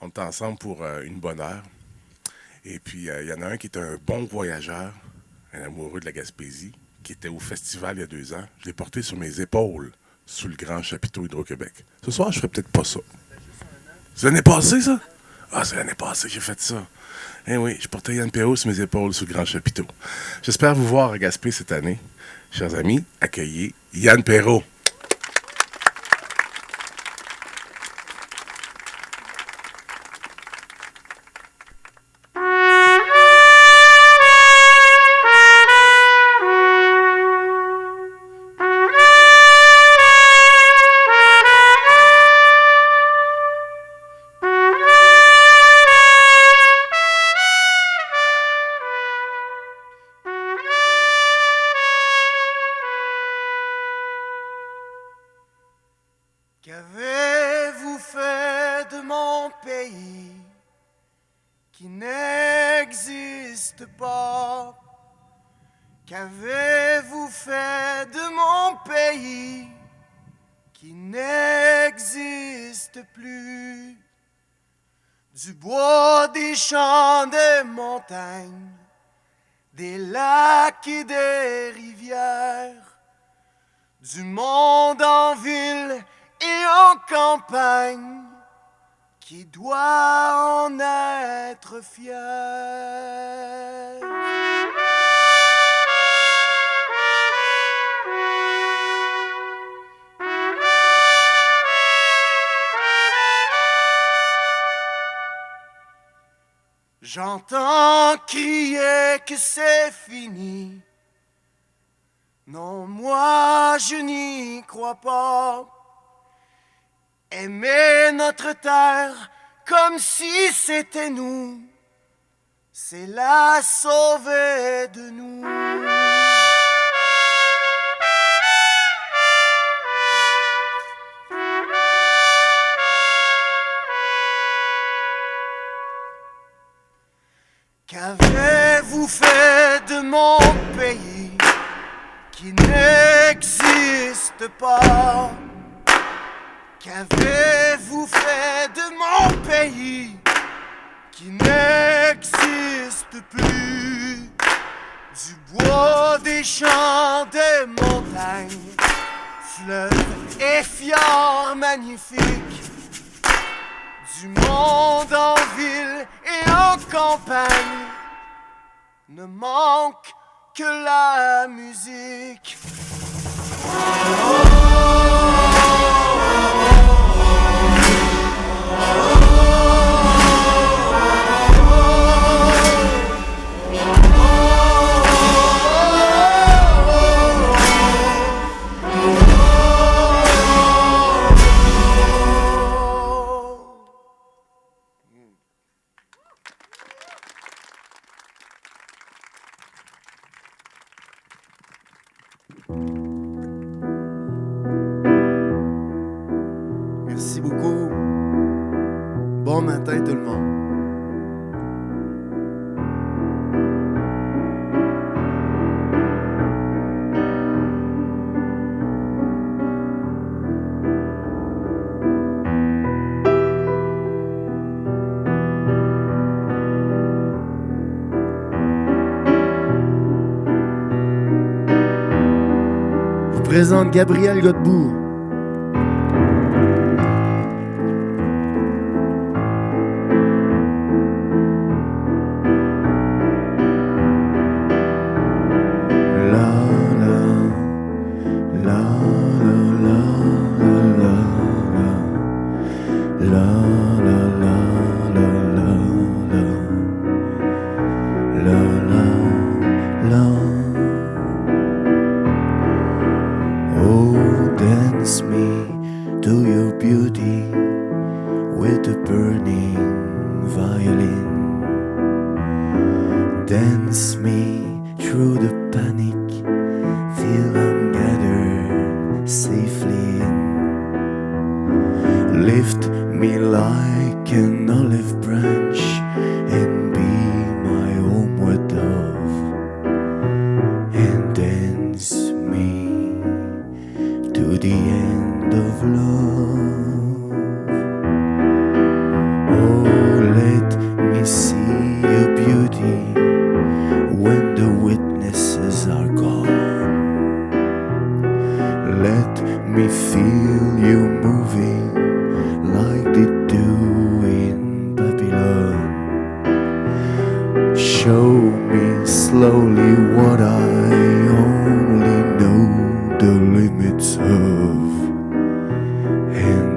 On est ensemble pour une bonne heure. Et puis, il y en a un qui est un bon voyageur, un amoureux de la Gaspésie, qui était au festival il y a 2 ans. Je l'ai porté sur mes épaules, sous le grand chapiteau Hydro-Québec. Ce soir, je ferai peut-être pas ça. C'est l'année passée, ça? Ah, c'est l'année passée que j'ai fait ça. Eh oui, je portais Yann Perrault sur mes épaules sous le grand chapiteau. J'espère vous voir à Gaspé cette année. Chers amis, accueillez Yann Perrault. Qu'avez-vous fait de mon pays qui n'existe pas? Qu'avez-vous fait de mon pays qui n'existe plus? Du bois, des champs, des montagnes, des lacs et des rivières, du monde en ville et en campagne, qui doit en être fier. J'entends crier que c'est fini. Non, moi je n'y crois pas. Aimer notre terre comme si c'était nous, c'est la sauver de nous. Qu'avez-vous fait de mon pays qui n'existe pas? Qu'avez-vous fait de mon pays qui n'existe plus? Du bois, des champs, des montagnes, fleuves et fjords magnifiques, du monde en ville et en campagne, ne manque que la musique. Merci beaucoup. Bon matin tout le monde. Je vous présente Gabriel Godbout. Oh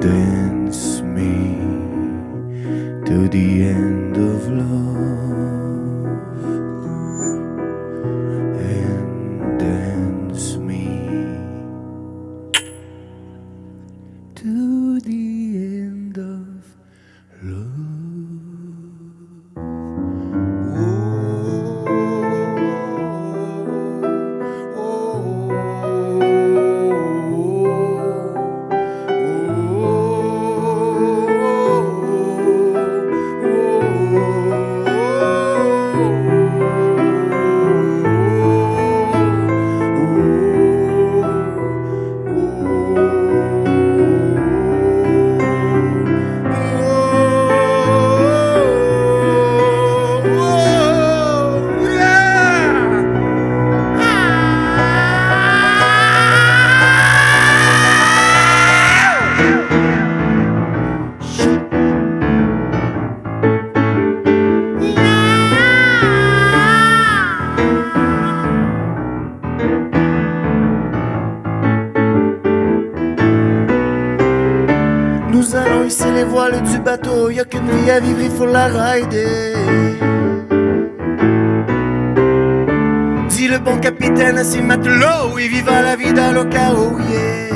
dance me to the end of love, and dance me to the end of love. Nous allons hisser les voiles du bateau, y'a qu'une vie à vivre, il faut la rider. Dit le bon capitaine à ses matelots, et viva la vida loca, oh yeah.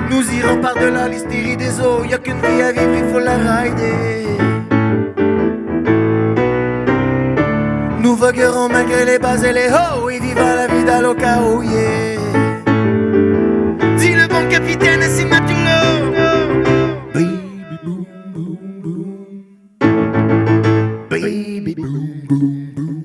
Nous irons par-delà l'hystérie des eaux, y'a qu'une vie à vivre, il faut la rider. Nous voguerons malgré les bas et les hauts, et viva la vida loca, oh yeah. Dit le bon capitaine à ses matelots. Baby boom boom boom, baby boom boom boom.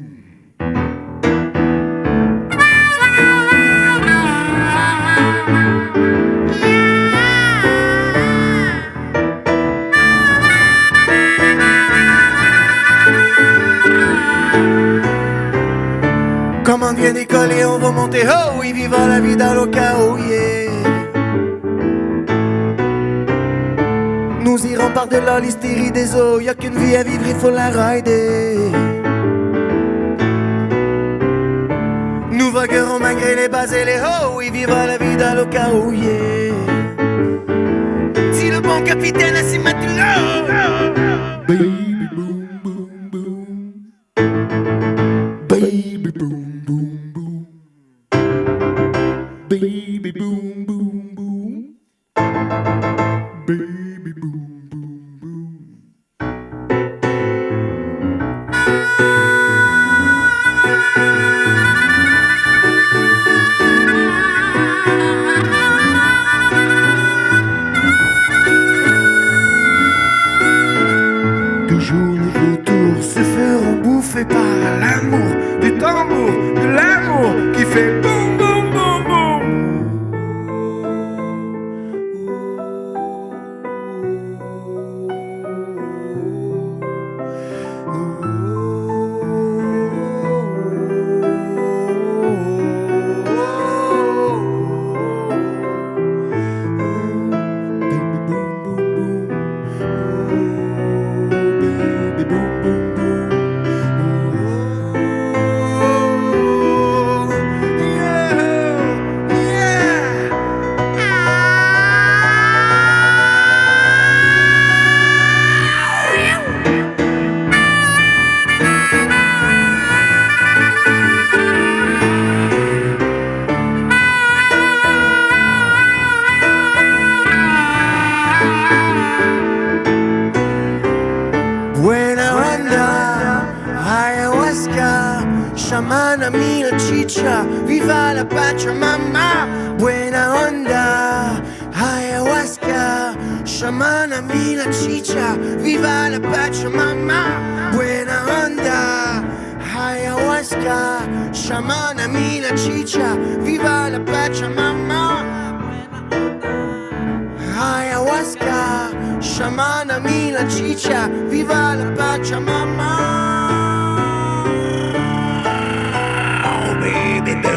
Commande vient décoller, on va monter, oh oui, viva la vida loca, oh yeah. Nous irons par-delà l'hystérie des eaux, y'a qu'une vie à vivre, il faut la rider. Nous vaguerons malgré les bas et les hauts, oui, viva la vida loca, oh yeah. Dit le bon capitaine à ses matelots. Baby boom boom boom, baby boom. Baby boom boom boom, baby boom boom boom. Toujours les vautours se feront bouffer par l'amour du tambour, de l'amour qui fait boum boum. Shamana mila chicha, viva la Pachamama. Buena onda, ayahuasca. Shamana mila chicha, viva la Pachamama. Buena onda, ayahuasca. Shamana mila chicha, viva la Pachamama. Ayahuasca, shamana mila chicha, viva la Pachamama. Baby, do.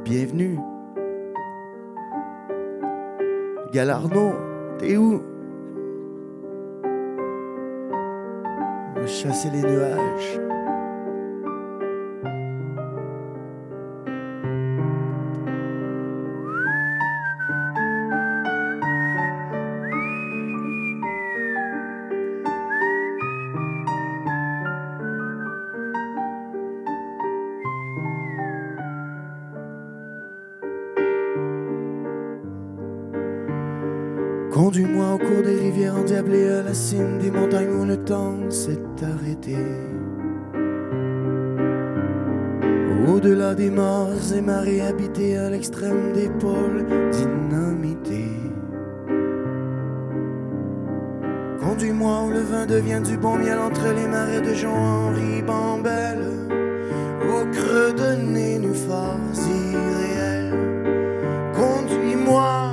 bienvenue. Galarno, t'es où? On va chasser les nuages. Conduis-moi au cours des rivières endiablées à la cime des montagnes où le temps s'est arrêté. Au-delà des morts et marées habitées à l'extrême des pôles dynamités. Conduis-moi où le vin devient du bon miel entre les marais de Jean-Henri Bambel. Au creux de nénuphars irréels. Conduis-moi,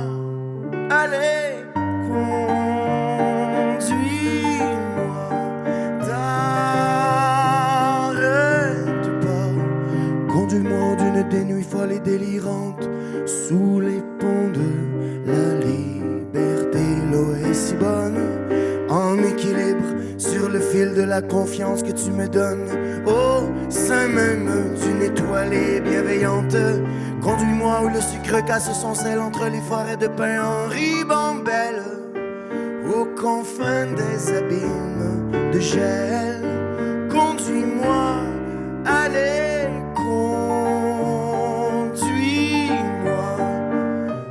allez. Conduis-moi, t'arrête pas. Conduis-moi d'une des nuits folles et délirantes sous les ponts de la liberté. L'eau est si bonne, en équilibre sur le fil de la confiance que tu me donnes. Au sein même d'une étoile bienveillante. Conduis-moi où le sucre casse son sel entre les forêts de pin Henri Bambel. Aux confins des abîmes de gel. Conduis-moi, allez, conduis-moi.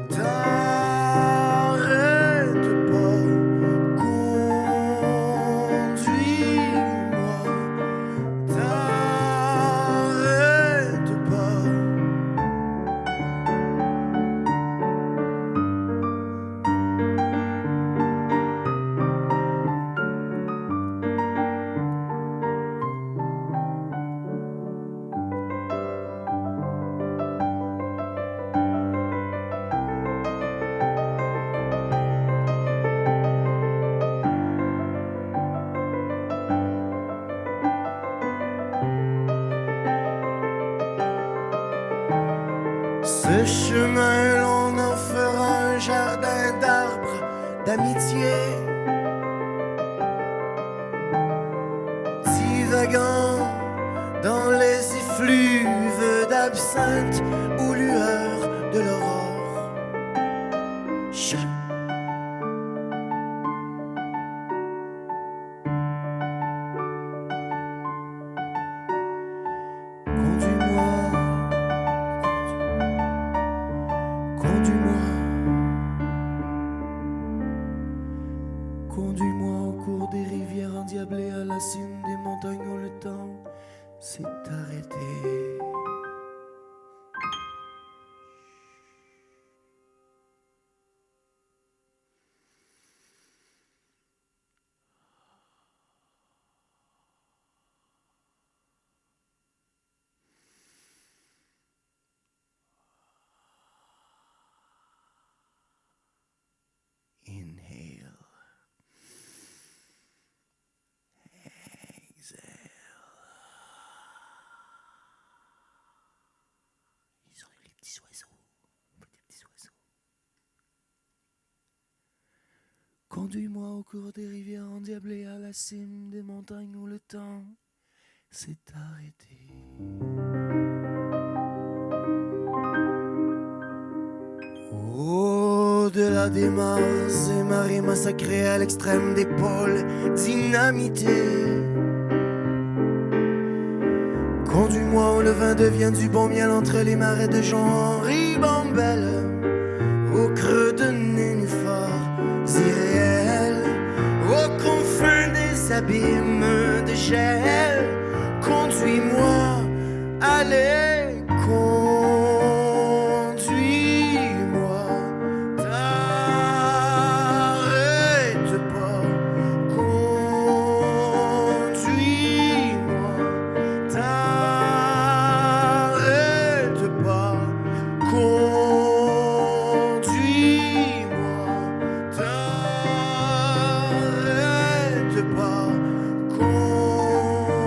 T'arrête pas, conduis-moi. T'arrête pas. Ce chemin, l'on en fera un jardin d'arbres d'amitié. Divagant dans les effluves d'absinthe aux lueurs de l'aurore. Chut. Conduis-moi au cours des rivières endiablées à la cime des montagnes où le temps s'est arrêté. Inhale. Exhale. Ils sont les petits oiseaux. Les petits oiseaux. Conduis-moi au cours des rivières endiablées à la cime des montagnes où le temps s'est arrêté. Au-delà des Mars et marées massacrées à l'extrême des pôles dynamités. Conduis-moi où le vin devient du bon miel entre les marais de Jean-Henri Bambel. Au creux de nénuphars irréels. Aux confins des abîmes de gel. Conduis-moi, allez, conduis-moi. T'arrête pas, conduis-moi. T'arrête pas, conduis-moi. T'arrête pas, conduis-moi.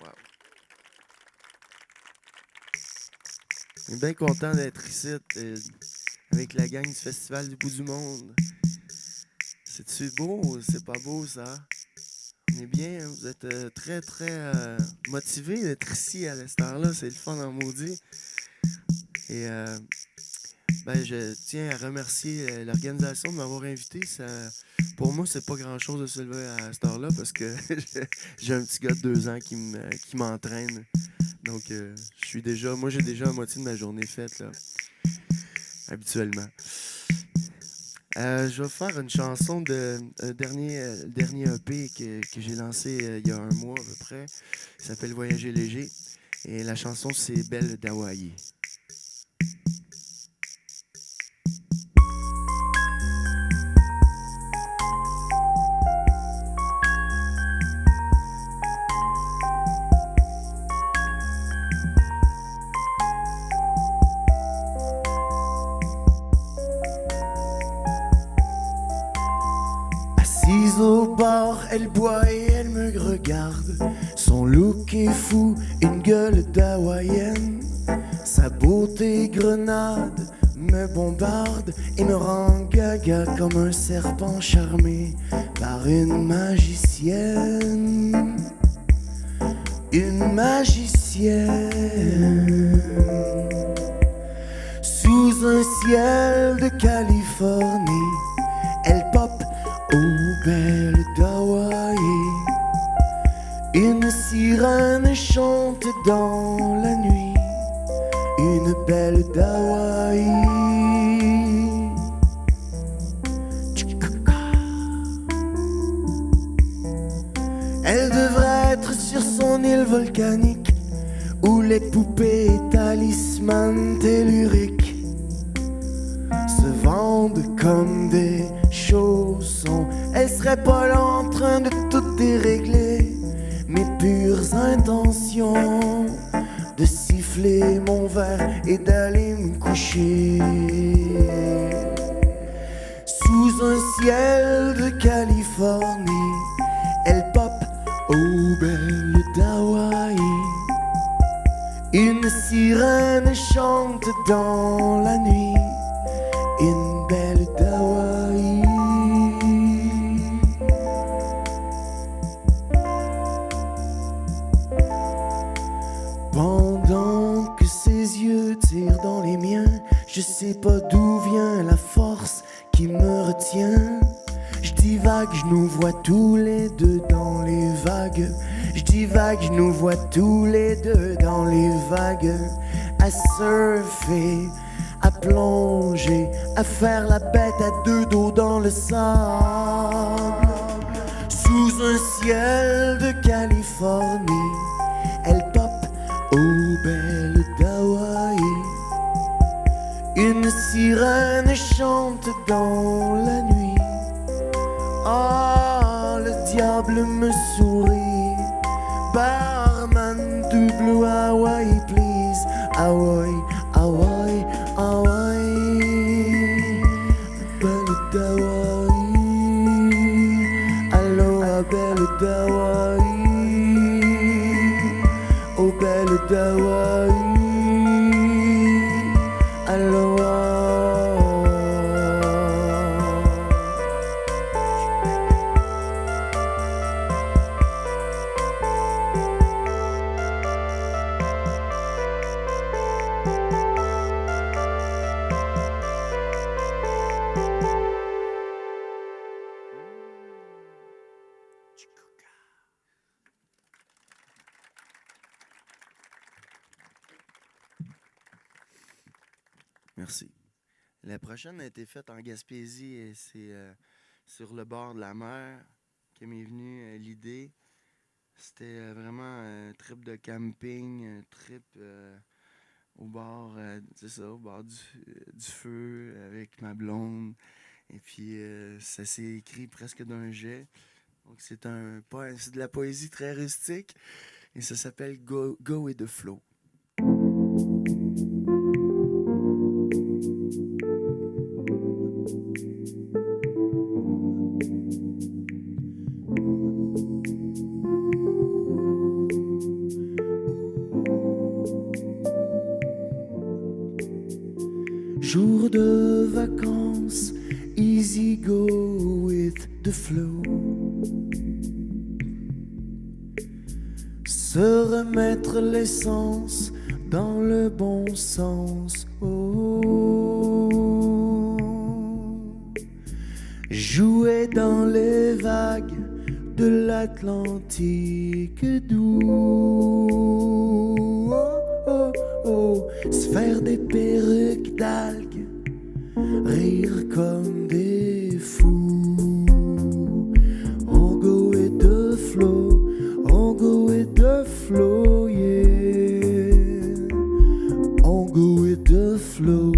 Wow. On est bien content d'être ici avec la gang du Festival du Bout du Monde. C'est-tu beau ou c'est pas beau, ça? On est bien, hein? Vous êtes très, très motivés d'être ici à cette heure-là. C'est le fun en maudit. Et je tiens à remercier l'organisation de m'avoir invité. Pour moi, c'est pas grand-chose de se lever à cette heure-là parce que j'ai un petit gars de 2 ans qui m'entraîne. Donc, j'ai déjà la moitié de ma journée faite, là, habituellement. Je vais faire une chanson de dernier EP que j'ai lancé il y a un mois à peu près. Il s'appelle Voyager léger. Et la chanson, c'est Belle d'Hawaï. Assise au bord, elle boit et elle me regarde. Son look est fou, une gueule d'hawaïenne. Sa beauté grenade me bombarde et me rend gaga comme un serpent charmé par une magicienne. Une magicienne. Sous un ciel de Californie, elle pop aux belles d'Hawaï. Une sirène chante dans la nuit, une belle d'Hawaï. Elle devrait être sur son île volcanique où les poupées talismans telluriques se vendent comme des chaussons. Elle serait pas là en train de tout dérégler mes pures intentions, de siffler mon verre et d'aller me coucher. Sous un ciel de Californie, elle pop aux belles d'Hawaï. Une sirène chante dans la nuit, une belle d'Hawaï. Pendant que ses yeux tirent dans les miens, je sais pas d'où vient la force qui me retient. Je divague, je nous vois tous les deux dans les vagues. Je divague, je nous vois tous les deux dans les vagues. À surfer, à plonger, à faire la bête à deux dos dans le sable. Sous un ciel de Californie, elle pop aux belles d'Hawaï. Une sirène chante dans la nuit. Ah, le diable me sourit. Barman, do blue Hawaii, please. Hawaii, Hawaii, Hawaii. Belle d'Hawaï. Aloha, belle d'Hawaï. Oh, belle d'Hawaï. Aloha. Merci. La prochaine a été faite en Gaspésie et c'est sur le bord de la mer que m'est venue l'idée. C'était vraiment un trip de camping, un trip au bord, c'est ça, au bord du feu avec ma blonde. Et puis ça s'est écrit presque d'un jet. Donc c'est de la poésie très rustique et ça s'appelle Go with the Flow. jour de vacances, easy go with the flow. Se remettre l'essence dans le bon sens. Oh. Jouer dans les vagues de l'Atlantique doux. Oh, oh, oh. Se faire des perruques d'algues, rire comme des fous. On go with the flow, on go with the flow, yeah. On go with the flow,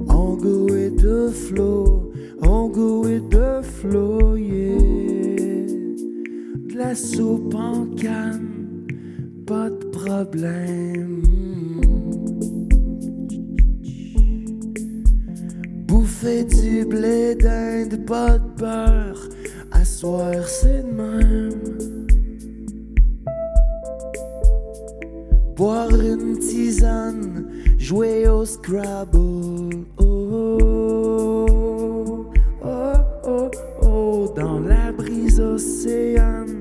on go with the flow, on go with the flow, yeah. De la soupe en canne, pas de problème. Bouffer du blé d'Inde, pas de beurre, à soir c'est de même. Boire une tisane, jouer au Scrabble, oh, oh, oh, oh, dans la brise océane,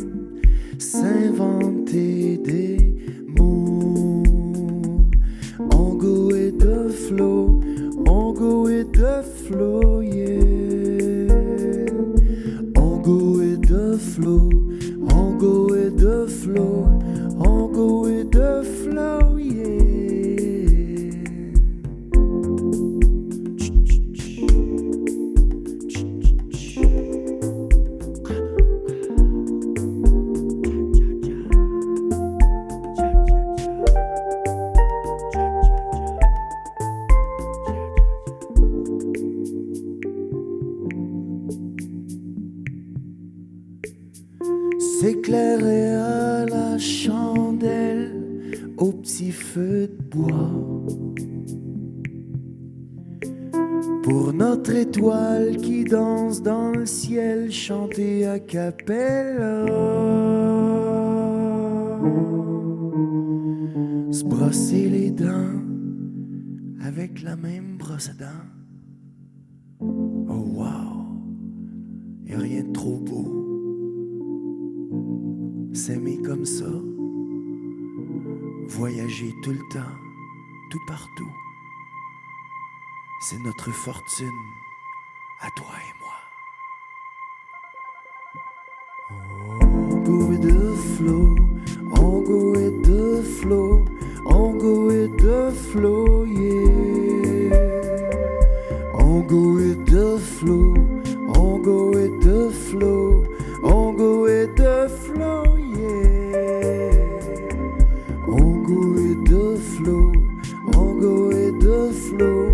s'inventer des mots. On go with the flow, on go with the flow, yeah. On go with the flow, on go with the flow, on go with the flow, yeah. S'éclairer à la chandelle, au petit feu de bois, pour notre étoile qui danse dans le ciel, chanter a cappella. Se brosser les dents avec la même brosse à dents. Oh wow, y'a rien de trop beau. S'aimer comme ça, voyager tout le temps, tout partout, c'est notre fortune, à toi et moi. On go with the flow, on go with the flow, on go with the flow, yeah. On go with the flow, on go with the flow, on go with the flow, yeah. On go with the flow, on go with the flow,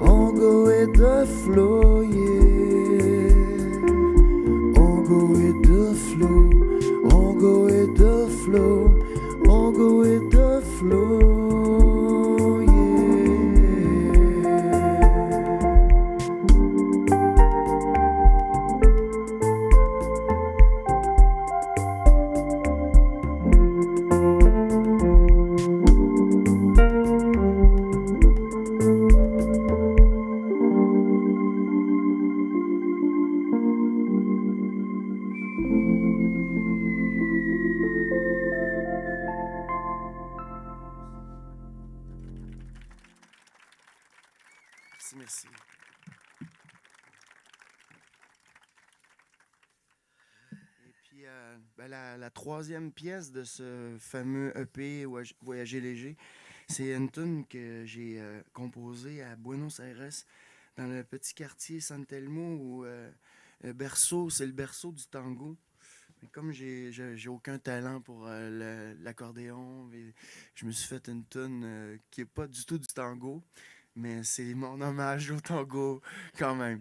on go with the flow, yeah. On go with the flow, on go with the flow, on go with the flow, yeah. Merci. Et puis, la troisième pièce de ce fameux EP Voyager léger, c'est une tune que j'ai composée à Buenos Aires, dans le petit quartier San Telmo, où berceau, c'est le berceau du tango. Mais comme j'ai aucun talent pour l'accordéon, je me suis fait une tune qui n'est pas du tout du tango, mais c'est mon hommage au tango quand même.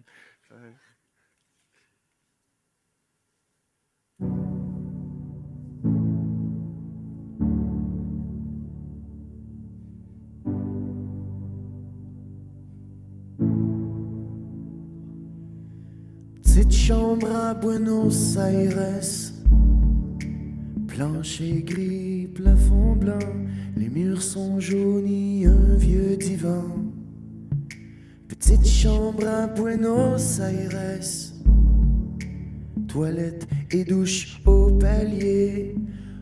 Petite chambre à Buenos Aires, plancher gris, plafond blanc, les murs sont jaunis, un vieux divan. Petite chambre à Buenos Aires, toilette et douche au palier,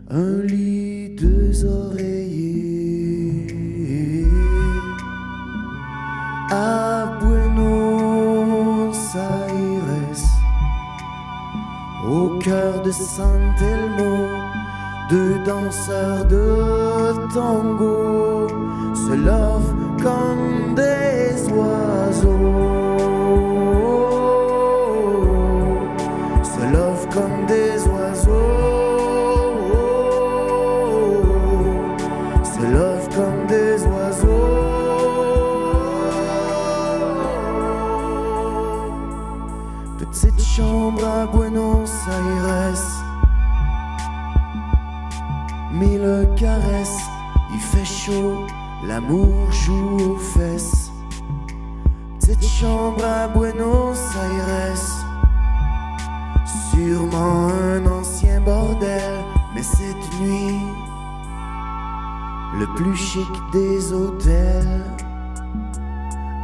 un lit, deux oreillers. À Buenos Aires, au cœur de San Telmo, deux danseurs de tango se love comme des oiseaux, se love comme des oiseaux, se love comme des oiseaux. Petite chambre à Buenos Aires, mille caresses, il fait chaud, l'amour joue aux fesses. Petite chambre à Buenos Aires, sûrement un ancien bordel, mais cette nuit, le plus chic des hôtels.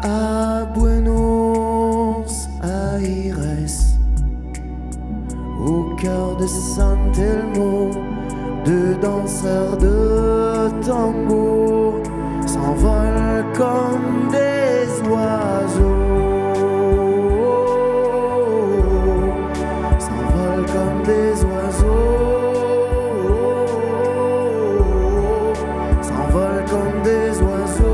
À Buenos Aires, au cœur de San Telmo, deux danseurs de tango s'envolent comme des oiseaux, s'envolent comme des oiseaux, s'envolent comme des oiseaux.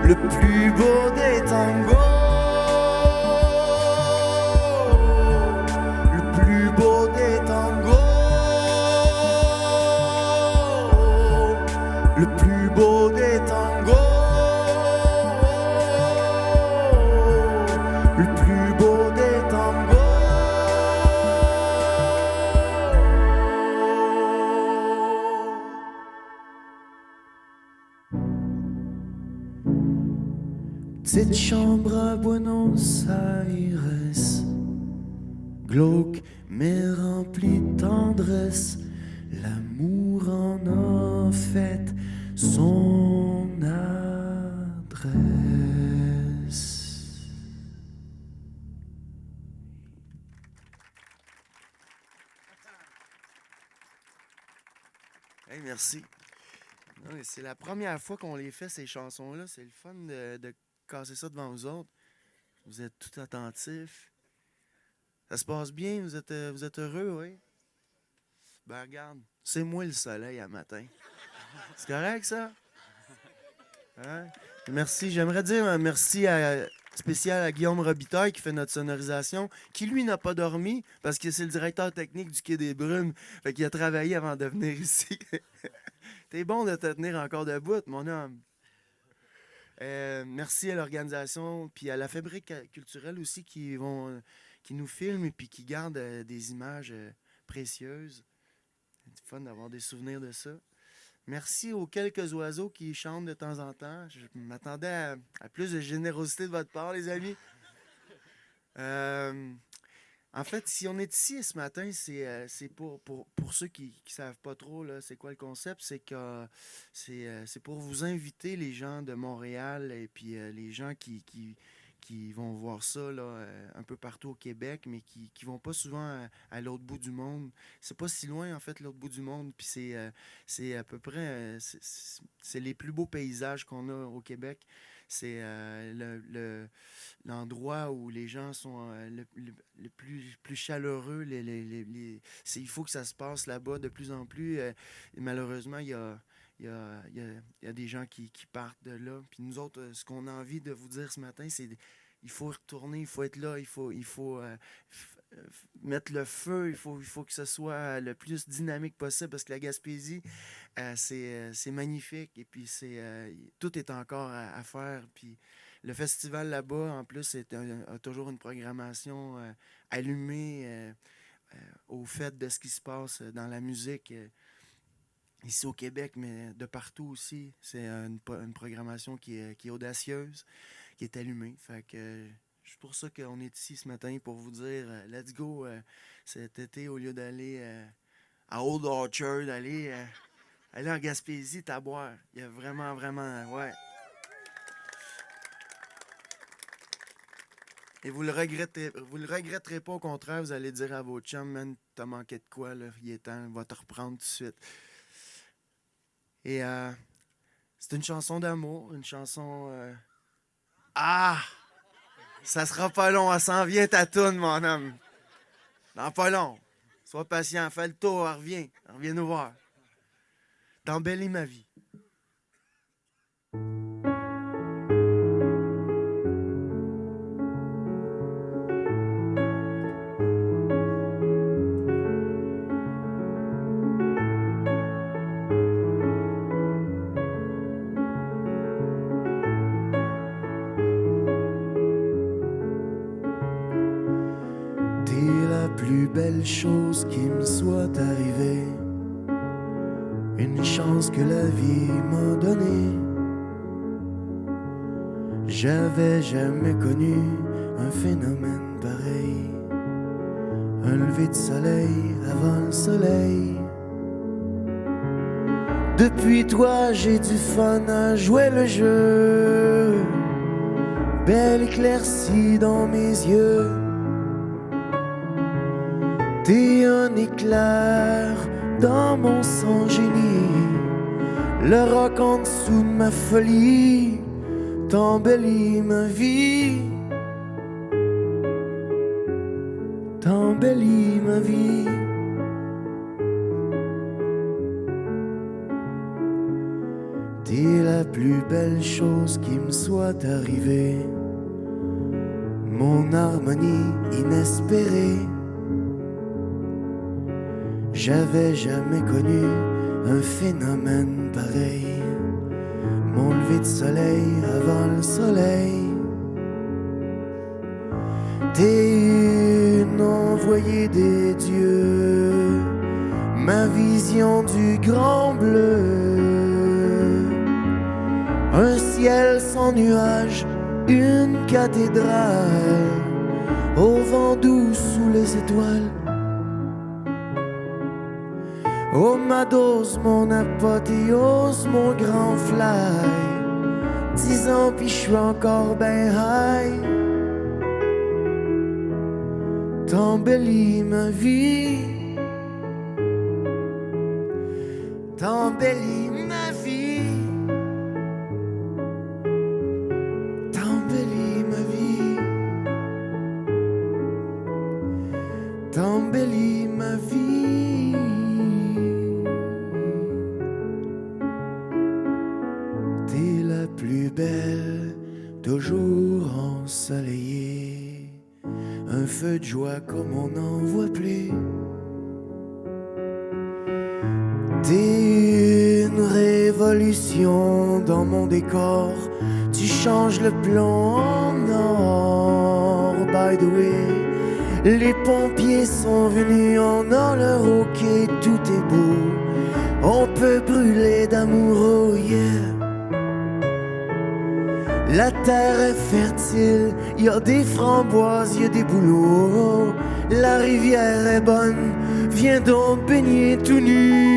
Le plus beau des tangos, le plus beau des tangos, le plus beau des tangos, le plus beau des tangos. Petite chambre à Buenos Aires, glauque mais remplie de tendresse, l'amour en a fait son adresse. Hey, merci. Oui, c'est la première fois qu'on les fait, ces chansons-là. C'est le fun de casser ça devant vous autres. Vous êtes tout attentifs. Ça se passe bien? Vous êtes heureux, oui? Ben regarde, c'est moi le soleil à matin. C'est correct, ça? Hein? Merci. J'aimerais dire un merci spécial à Guillaume Robitaille qui fait notre sonorisation, qui lui n'a pas dormi parce que c'est le directeur technique du Quai des Brumes. Fait qu'il a travaillé avant de venir ici. T'es bon de te tenir encore debout, mon homme. Merci à l'organisation, puis à la Fabrique culturelle aussi qui nous filment et puis qui gardent des images précieuses. C'est fun d'avoir des souvenirs de ça. Merci aux quelques oiseaux qui chantent de temps en temps. Je m'attendais à plus de générosité de votre part, les amis. En fait, si on est ici ce matin, c'est pour ceux qui ne savent pas trop là, c'est quoi le concept, c'est que c'est pour vous inviter les gens de Montréal et puis les gens qui vont voir ça là, un peu partout au Québec, mais qui vont pas souvent à l'autre bout du monde. C'est pas si loin, en fait, l'autre bout du monde. Puis c'est à peu près... c'est les plus beaux paysages qu'on a au Québec. C'est l'endroit où les gens sont le plus chaleureux. Il faut que ça se passe là-bas de plus en plus. Malheureusement, il y a des gens qui partent de là. Puis nous autres, ce qu'on a envie de vous dire ce matin, c'est il faut retourner, il faut être là, il faut mettre le feu, il faut que ce soit le plus dynamique possible parce que la Gaspésie, c'est magnifique et puis tout est encore à faire. Puis le festival là-bas, en plus, a toujours une programmation allumée au fait de ce qui se passe dans la musique. Ici au Québec, mais de partout aussi. C'est une programmation qui est audacieuse, qui est allumée. Fait que c'est pour ça qu'on est ici ce matin pour vous dire let's go cet été au lieu d'aller à Old Orchard, aller en Gaspésie, t'as à boire. Il y a vraiment, ouais. Et vous le regretterez pas, au contraire, vous allez dire à vos chums, man, t'as manqué de quoi, là, il est temps, on va te reprendre tout de suite. Et c'est une chanson d'amour, une chanson... Ah! Ça sera pas long, elle s'en vient ta toune, mon homme. Dans pas long. Sois patient, fais le tour, reviens nous voir. T'embellis ma vie. Plus belle chose qui me soit arrivée, une chance que la vie m'a donnée. J'avais jamais connu un phénomène pareil, un lever de soleil avant le soleil. Depuis toi j'ai du fun à jouer le jeu, belle éclaircie dans mes yeux. T'es un éclair dans mon sang génie, le roc en dessous de ma folie, t'embellis ma vie, t'embellis ma vie. T'es la plus belle chose qui me soit arrivée, mon harmonie inespérée. J'avais jamais connu un phénomène pareil, mon lever de soleil avant le soleil. T'es une envoyée des dieux, ma vision du grand bleu. Un ciel sans nuages, une cathédrale, au vent doux sous les étoiles. Oh ma dose, mon apothéose, mon grand fly. 10 ans pis j'suis encore ben high. T'embellis ma vie, t'embellis ma vie, t'embellis ma vie, t'embellis ma vie. T'es la plus belle, toujours ensoleillée, un feu de joie comme on n'en voit plus. T'es une révolution dans mon décor, tu changes le plomb en or. By the way, les pompiers sont venus en or, leur ok, tout est beau. On peut brûler d'amour, oh yeah. La terre est fertile, y a des framboises, y a des bouleaux. La rivière est bonne, viens donc baigner tout nu.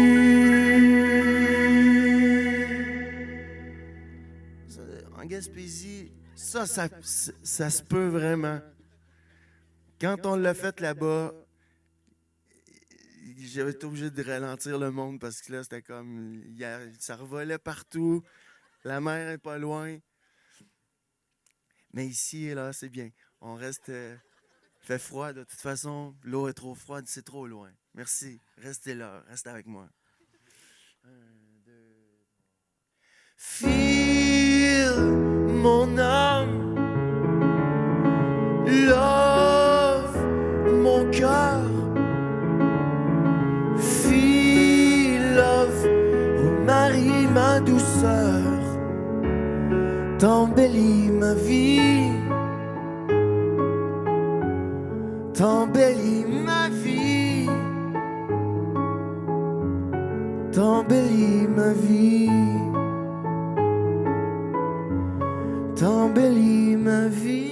En Gaspésie, ça se peut vraiment. Quand on l'a fait là-bas, j'avais été obligé de ralentir le monde parce que là, c'était comme... ça revolait partout, la mer est pas loin. Mais ici et là, c'est bien. On reste... il fait froid de toute façon. L'eau est trop froide, c'est trop loin. Merci. Restez là. Restez avec moi. 1, 2... Feel mon âme. Love mon cœur. Feel love, oh Marie, ma douceur, t'embellis ma vie, t'embellis ma vie, t'embellis ma vie, t'embellis ma vie.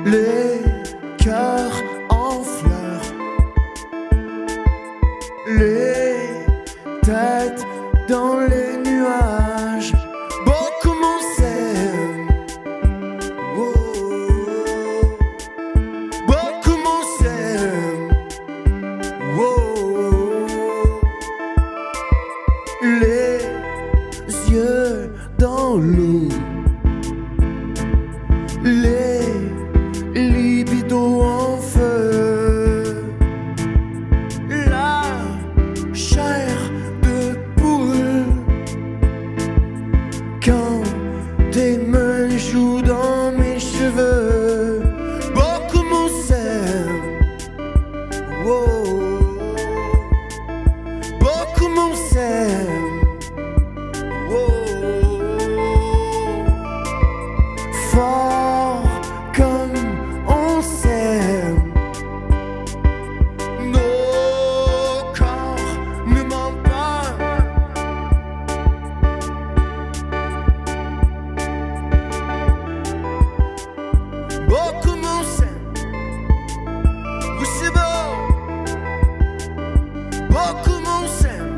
Les cœurs en fleurs, les têtes dans les nuages, beaucoup m'en s'aime, oh, beaucoup m'en s'aime, oh, les yeux dans l'eau, les libido en feu, la chair de poule, quand tes mains jouent dans mes cheveux, beaucoup m'en s'aime, oh, beaucoup m'en s'aime, oh, fort comme on s'aime. Nos corps ne mentent pas. Beaucoup m'en s'aime. Oui, c'est beau. Beaucoup m'en s'aime.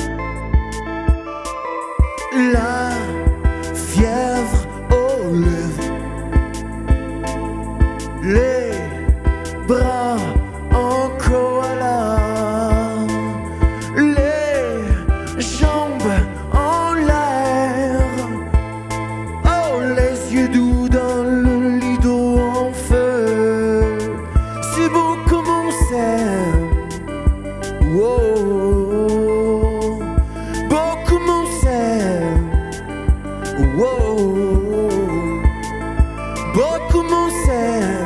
La fièvre aux lèvres, les bras en koala, les jambes en l'air, oh les yeux doux dans le lido en feu, c'est beau comme on s'aime, oh, beaucoup m'en s'aime, oh, beaucoup m'en s'aime.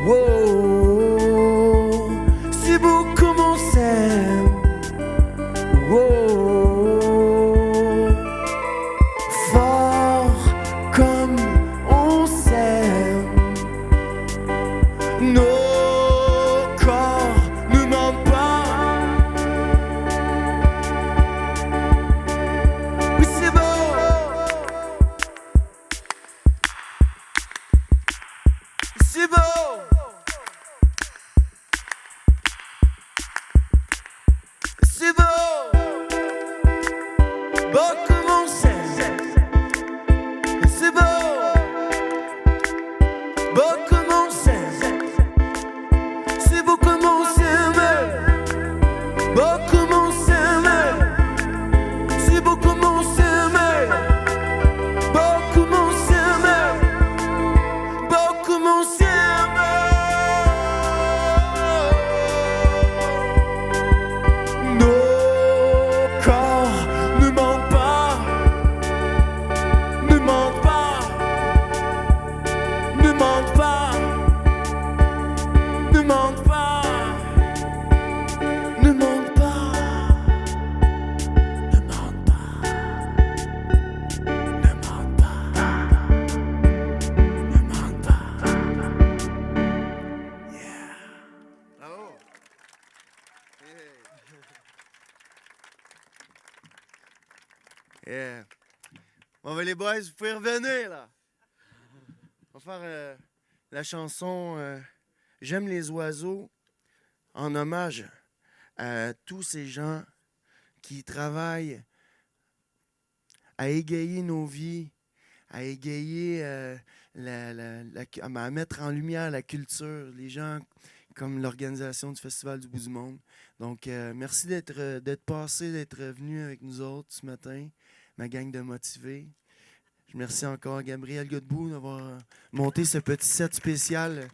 Wow, c'est beau comme on s'aime. Wow, fort comme on s'aime. Nos corps ne mentent pas. Oui, c'est beau. C'est beau. C'est beau, beau comme on s'aime. C'est beau, beau comme on s'aime. C'est beau comme on s'aime. Beau comme on s'aime. C'est beau comme on s'aime. Beau comme on s'aime. Beau comme on s'aime. Nos corps ne mentent pas, ne mentent pas, ne mentent pas, ne mentent pas, ne mentent pas, ne mentent pas, ne mentent pas, ne mentent pas. Yeah. Bravo. Yeah. Bon, ben les boys, vous pouvez revenir là. On va faire la chanson J'aime les oiseaux en hommage à tous ces gens qui travaillent à égayer nos vies, à égayer, à mettre en lumière la culture, les gens comme l'organisation du Festival du Bout du Monde. Donc, merci d'être passé, d'être venu avec nous autres ce matin, ma gang de motivés. Je remercie encore Gabriel Godbout d'avoir monté ce petit set spécial.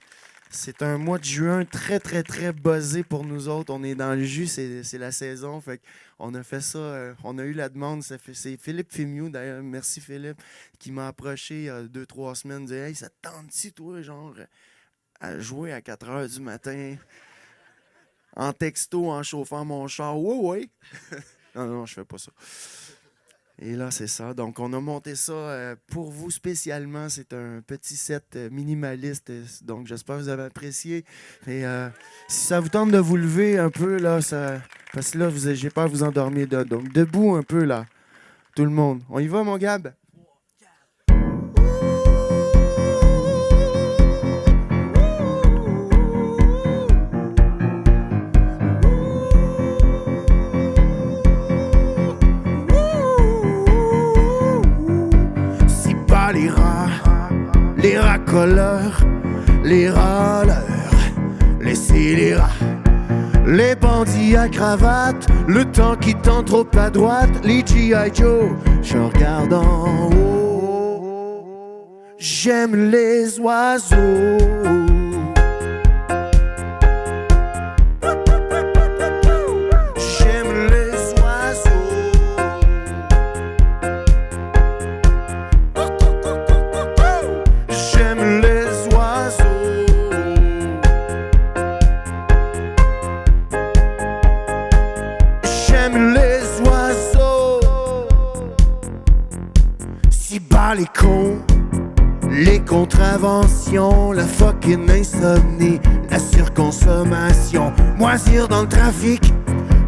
C'est un mois de juin très, très, très buzzé pour nous autres. On est dans le jus, c'est la saison. Fait on a fait ça, on a eu la demande. C'est Philippe Fémieux, d'ailleurs, merci Philippe, qui m'a approché il y a 2-3 semaines. Il dit « Hey, ça te tente-tu, toi, genre, à jouer à 4 h du matin, en texto, en chauffant mon char? » Ouais, ouais. Non, je fais pas ça. Et là, c'est ça. Donc, on a monté ça pour vous spécialement. C'est un petit set minimaliste. Donc, j'espère que vous avez apprécié. Et si ça vous tente de vous lever un peu, là, parce que là, j'ai peur que vous endormiez. Donc, debout un peu, là. Tout le monde. On y va, mon Gab? Les racoleurs, les râleurs, les scélérats, les bandits à cravate, le temps qui tend trop à droite, les G.I. Joe, je regarde en haut, j'aime les oiseaux. Les cons, les contraventions, la fucking insomnie, la surconsommation, moisir dans le trafic,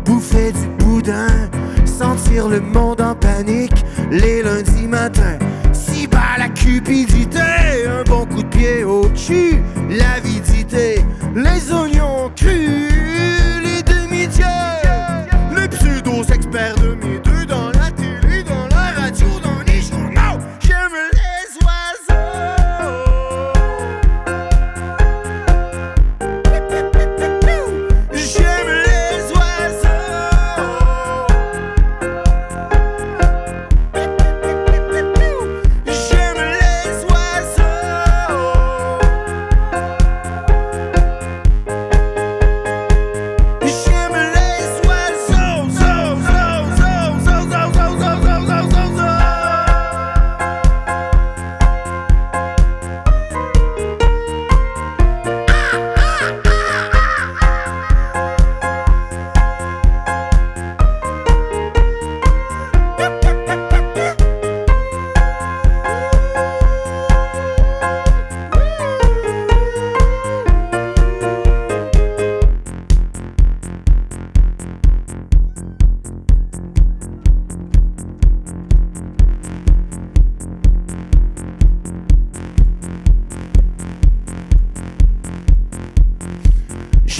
bouffer du boudin, sentir le monde en panique, les lundis matins, si bas la cupidité, un bon coup de pied au cul, l'avidité, les oignons crus, les demi-dieux, les pseudo-experts de mes deux dans la télé, dans la radio, dans les journaux. J'aime les oiseaux. J'aime les oiseaux. J'aime les oiseaux. J'aime les oiseaux.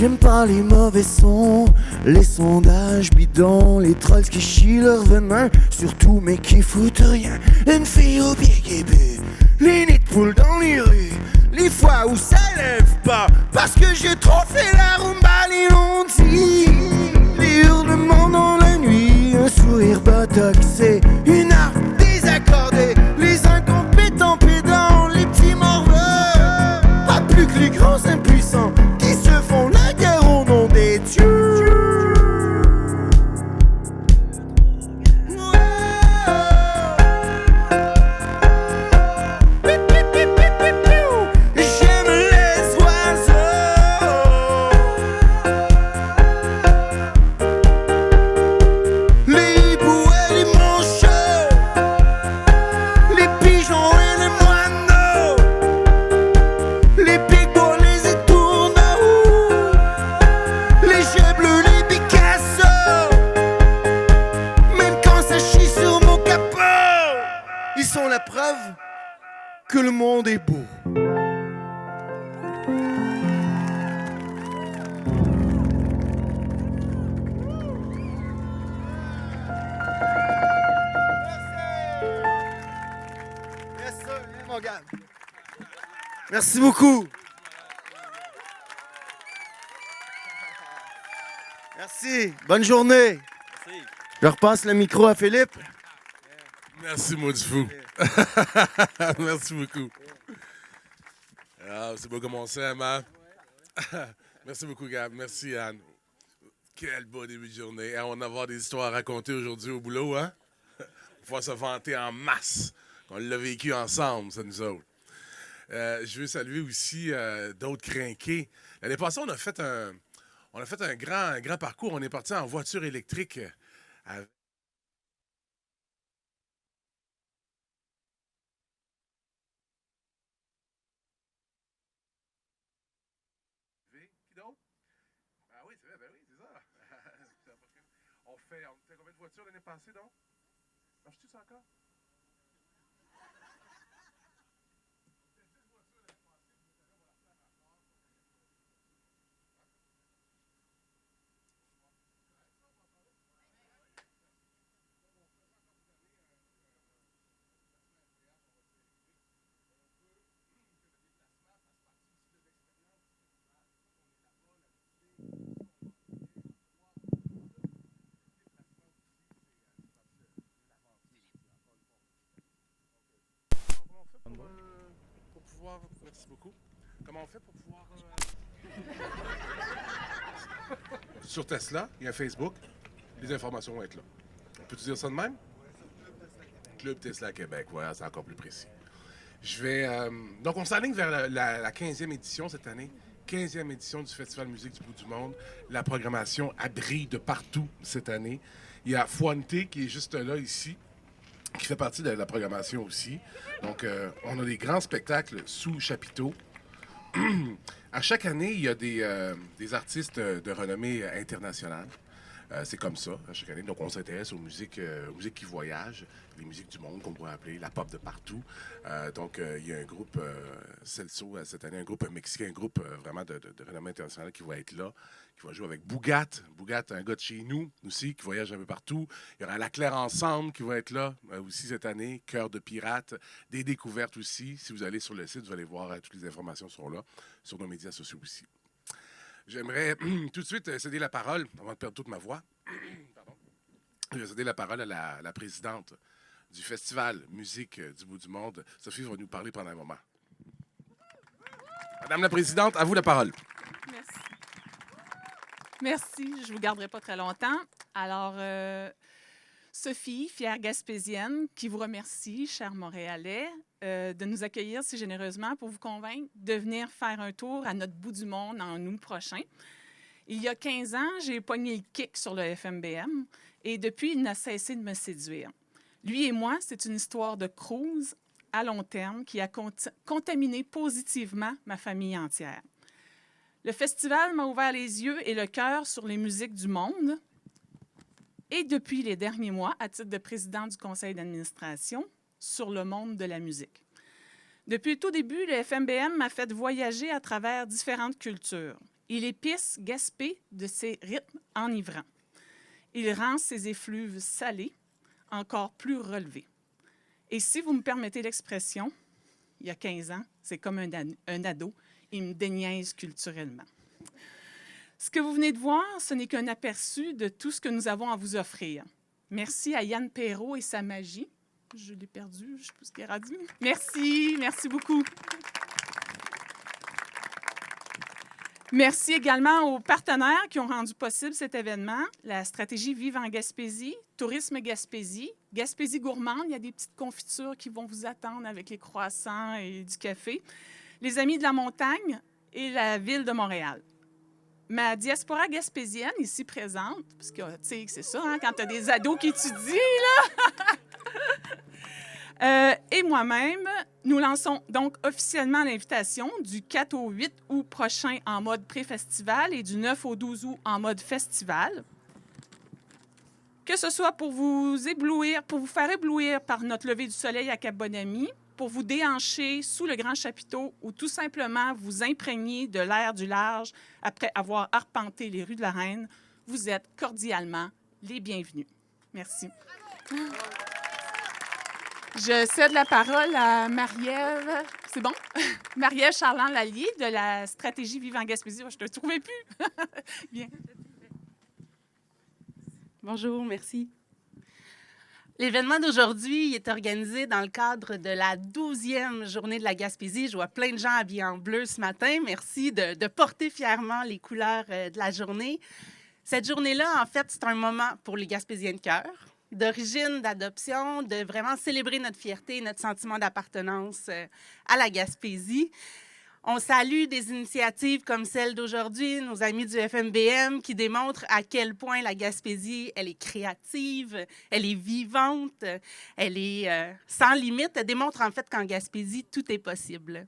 J'aime pas les mauvais sons, les sondages bidons, les trolls qui chient leur venin, surtout mais qui foutent rien. Une fille au pied qui pue, les nids de poules dans les rues, les fois où ça lève pas, parce que j'ai trop fait la rumba, les lundis, les hurlements dans la nuit, un sourire botoxé, une arme désaccordée, les incompétents pédants, les petits morveux, pas plus que les grands impuissants qui se font la guerre au nom des dieux. J'aime les oiseaux. Les hiboux et les manchots, les pigeons et les moineaux, les pigbois, les étourneaux, les jets bleus, les Picasso. Même quand ça chie sur mon capot, ils sont la preuve que le monde est beau. Merci beaucoup. Merci. Bonne journée. Merci. Je repasse le micro à Philippe. Merci, maudit fou. Merci beaucoup. Ah, c'est beau comme on s'aime, hein? Merci beaucoup, Gab. Merci, Anne. Quel beau début de journée. Hein, on va avoir des histoires à raconter aujourd'hui au boulot, hein? On va pouvoir se vanter en masse. On l'a vécu ensemble, ça nous autres. Je veux saluer aussi d'autres crinqués. L'année passée, on a fait un grand parcours. On est parti en voiture électrique. Qui d'autre? Ah oui, c'est vrai, ben oui, c'est ça. On fait combien de voitures l'année passée, donc? Marches-tu ça encore? Comment on fait pour pouvoir... Merci beaucoup. Comment on fait pour pouvoir... Sur Tesla, il y a un Facebook. Les informations vont être là. On peut-tu dire ça de même? Club Tesla Québec, voilà, c'est encore plus précis. Je vais... Donc, on s'aligne vers la 15e édition cette année. 15e édition du Festival Musique du Bout du Monde. La programmation brille de partout cette année. Il y a Fuente qui est juste là, ici, qui fait partie de la programmation aussi. Donc, on a des grands spectacles sous chapiteau. À chaque année, il y a des artistes de renommée internationale. C'est comme ça, à chaque année. Donc, on s'intéresse aux musiques qui voyagent, les musiques du monde, qu'on pourrait appeler la pop de partout. Donc, il y a un groupe, Celso, cette année, un groupe mexicain, un groupe vraiment de renommée internationale qui va être là, qui va jouer avec Bougat. Bougat, un gars de chez nous aussi, qui voyage un peu partout. Il y aura La Claire Ensemble qui va être là aussi cette année, Cœur de pirate, des découvertes aussi. Si vous allez sur le site, vous allez voir toutes les informations sont là, sur nos médias sociaux aussi. J'aimerais tout de suite céder la parole, avant de perdre toute ma voix. Pardon. Je vais céder la parole à la présidente du Festival Musique du Bout du Monde. Sophie va nous parler pendant un moment. Madame la Présidente, à vous la parole. Merci. Merci, je ne vous garderai pas très longtemps. Alors, Sophie, fière gaspésienne, qui vous remercie, cher Montréalais, de nous accueillir si généreusement pour vous convaincre de venir faire un tour à notre bout du monde en août prochain. Il y a 15 ans, j'ai pogné le kick sur le FMBM et depuis, il n'a cessé de me séduire. Lui et moi, c'est une histoire de cruise à long terme qui a contaminé positivement ma famille entière. Le festival m'a ouvert les yeux et le cœur sur les musiques du monde. Et depuis les derniers mois, à titre de président du conseil d'administration, sur le monde de la musique. Depuis le tout début, le FMBM m'a fait voyager à travers différentes cultures. Il épice Gaspé de ses rythmes enivrants. Il rend ses effluves salés encore plus relevés. Et si vous me permettez l'expression, il y a 15 ans, c'est comme un ado, il me déniaise culturellement. Ce que vous venez de voir, ce n'est qu'un aperçu de tout ce que nous avons à vous offrir. Merci à Yann Perrault et sa magie. Je l'ai perdu, je ne sais plus ce qu'il a dit. Merci, merci beaucoup. Merci également aux partenaires qui ont rendu possible cet événement, la stratégie Vive en Gaspésie, Tourisme Gaspésie, Gaspésie gourmande, il y a des petites confitures qui vont vous attendre avec les croissants et du café, les Amis de la montagne et la Ville de Montréal. Ma diaspora gaspésienne, ici présente, parce que, tu sais, c'est ça, hein, quand tu as des ados qui étudient, là! Et moi-même, nous lançons donc officiellement l'invitation du 4 au 8 août prochain en mode pré-festival et du 9 au 12 août en mode festival. Que ce soit pour vous éblouir, pour vous faire éblouir par notre lever du soleil à Cap-Bonami, pour vous déhancher sous le grand chapiteau ou tout simplement vous imprégner de l'air du large après avoir arpenté les rues de la Reine, vous êtes cordialement les bienvenus. Merci. Je cède la parole à Marie-Ève. C'est bon? Marie-Ève Charland-Lallier de la stratégie Vive en Gaspésie. Je ne te trouvais plus. Bien. Bonjour, merci. L'événement d'aujourd'hui est organisé dans le cadre de la 12e journée de la Gaspésie. Je vois plein de gens habillés en bleu ce matin. Merci de porter fièrement les couleurs de la journée. Cette journée-là, en fait, c'est un moment pour les Gaspésiens de cœur, d'origine, d'adoption, de vraiment célébrer notre fierté et notre sentiment d'appartenance à la Gaspésie. On salue des initiatives comme celle d'aujourd'hui, nos amis du FMBM, qui démontrent à quel point la Gaspésie, elle est créative, elle est vivante, elle est sans limite. Elle démontre en fait qu'en Gaspésie, tout est possible.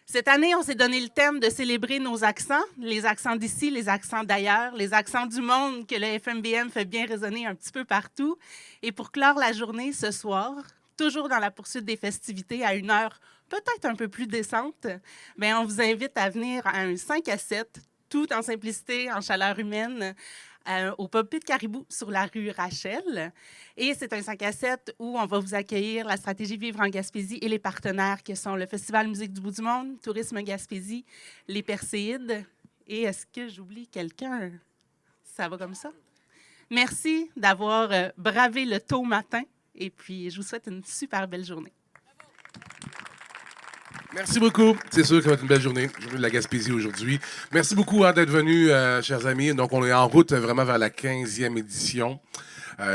Cette année, on s'est donné le thème de célébrer nos accents, les accents d'ici, les accents d'ailleurs, les accents du monde que le FMBM fait bien résonner un petit peu partout. Et pour clore la journée ce soir, toujours dans la poursuite des festivités à une heure peut-être un peu plus décente, bien, on vous invite à venir à un 5 à 7, tout en simplicité, en chaleur humaine, au Pub Pit Caribou sur la rue Rachel. Et c'est un 5 à 7 où on va vous accueillir la stratégie Vivre en Gaspésie et les partenaires que sont le Festival Musique du Bout du Monde, Tourisme Gaspésie, les Perséides. Et est-ce que j'oublie quelqu'un? Ça va comme ça? Merci d'avoir bravé le tôt matin et puis je vous souhaite une super belle journée. Merci beaucoup. C'est sûr que ça va être une belle journée de la Gaspésie aujourd'hui. Merci beaucoup d'être venus, chers amis. Donc, on est en route vraiment vers la 15e édition.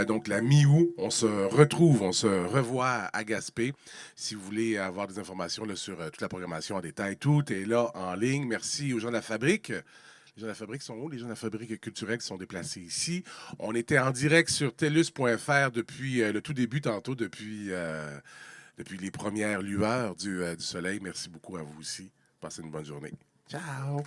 Donc, la mi-août, on se retrouve, on se revoit à Gaspé. Si vous voulez avoir des informations là, sur toute la programmation en détail, tout est là en ligne. Merci aux gens de la Fabrique. Les gens de la Fabrique sont où? Les gens de la Fabrique culturelle qui sont déplacés ici. On était en direct sur telus.fr depuis le tout début, tantôt, depuis les premières lueurs du soleil. Merci beaucoup à vous aussi. Passez une bonne journée. Ciao!